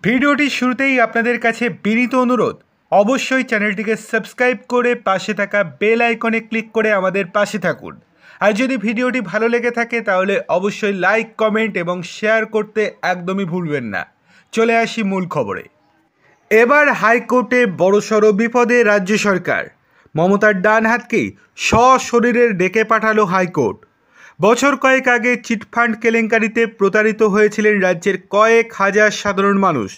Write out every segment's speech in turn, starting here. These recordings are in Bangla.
ভিডিওটি শুরুতেই আপনাদের কাছে বিনীত অনুরোধ, অবশ্যই চ্যানেলটিকে সাবস্ক্রাইব করে পাশে থাকা বেল আইকনে ক্লিক করে আমাদের পাশে থাকুন। আর যদি ভিডিওটি ভালো লেগে থাকে তাহলে অবশ্যই লাইক, কমেন্ট এবং শেয়ার করতে একদমই ভুলবেন না। চলে আসি মূল খবরে। এবার হাইকোর্টে বড়সড় বিপদে রাজ্য সরকার। মমতার ডান হাতকেই সশরীরে ডেকে পাঠালো হাইকোর্ট। বছর কয়েক আগে চিটফান্ড কেলেঙ্কারিতে প্রতারিত হয়েছিলেন রাজ্যের কয়েক হাজার সাধারণ মানুষ।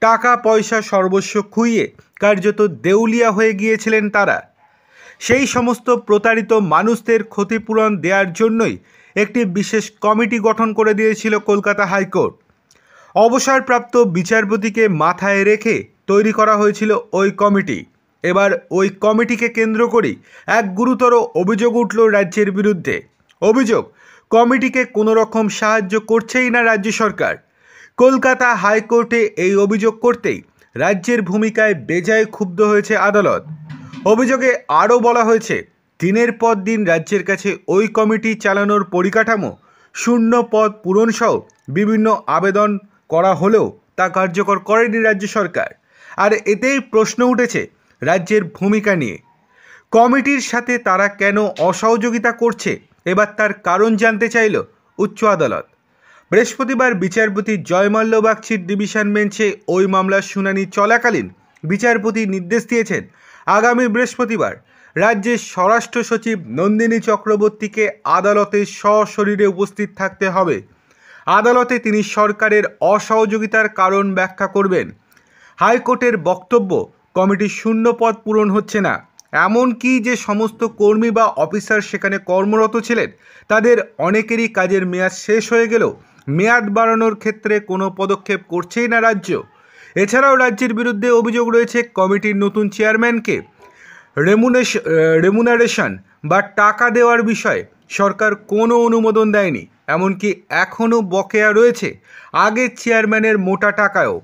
টাকা পয়সা সর্বস্ব খুইয়ে কার্যত দেউলিয়া হয়ে গিয়েছিলেন তারা। সেই সমস্ত প্রতারিত মানুষদের ক্ষতিপূরণ দেওয়ার জন্যই একটি বিশেষ কমিটি গঠন করে দিয়েছিল কলকাতা হাইকোর্ট। অবসরপ্রাপ্ত বিচারপতিকে মাথায় রেখে তৈরি করা হয়েছিল ওই কমিটি। এবার ওই কমিটিকে কেন্দ্র করেই এক গুরুতর অভিযোগ উঠল রাজ্যের বিরুদ্ধে। অভিযোগ, কমিটিকে কোনো রকম সাহায্য করছেই না রাজ্য সরকার। কলকাতা হাইকোর্টে এই অভিযোগ করতেই রাজ্যের ভূমিকায় বেজায় ক্ষুব্ধ হয়েছে আদালত। অভিযোগে আরও বলা হয়েছে, দিনের পর দিন রাজ্যের কাছে ওই কমিটি চালানোর পরিকাঠামো, শূন্য পদ পূরণসহ বিভিন্ন আবেদন করা হলেও তা কার্যকর করেনি রাজ্য সরকার। আর এতেই প্রশ্ন উঠেছে রাজ্যের ভূমিকা নিয়ে। কমিটির সাথে তারা কেন অসহযোগিতা করছে, এবার তার কারণ জানতে চাইল উচ্চ আদালত। বৃহস্পতিবার বিচারপতি জয়মাল্য বাগচির ডিভিশন বেঞ্চে ওই মামলার শুনানি চলাকালীন বিচারপতি নির্দেশ দিয়েছেন, আগামী বৃহস্পতিবার রাজ্যের স্বরাষ্ট্র সচিব নন্দিনী চক্রবর্তীকে আদালতে সশরীরে উপস্থিত থাকতে হবে। আদালতে তিনি সরকারের অসহযোগিতার কারণ ব্যাখ্যা করবেন। হাইকোর্টের বক্তব্য, কমিটির শূন্য পদ পূরণ হচ্ছে না, এমনকি যে সমস্ত কর্মী বা অফিসার সেখানে কর্মরত ছিলেন তাদের অনেকেরই কাজের মেয়াদ শেষ হয়ে গেলেও মেয়াদ বাড়ানোর ক্ষেত্রে কোনো পদক্ষেপ করছেই না রাজ্য। এছাড়াও রাজ্যের বিরুদ্ধে অভিযোগ রয়েছে, কমিটির নতুন চেয়ারম্যানকে রেমুনারেশন বা টাকা দেওয়ার বিষয়ে সরকার কোনো অনুমোদন দেয়নি, এমনকি এখনও বকেয়া রয়েছে আগের চেয়ারম্যানের মোটা টাকাও।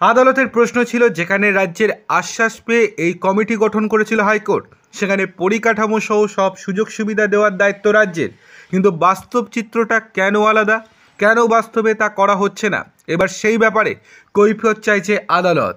আদালতের প্রশ্ন ছিল, যেখানে রাজ্যের আশ্বাস পেয়ে এই কমিটি গঠন করেছিল হাইকোর্ট, সেখানে পরিকাঠামো সহ সব সুযোগ সুবিধা দেওয়ার দায়িত্ব রাজ্যের, কিন্তু বাস্তব চিত্রটা কেন আলাদা? কেন বাস্তবে তা করা হচ্ছে না? এবার সেই ব্যাপারে কৈফিয়ত চাইছে আদালত।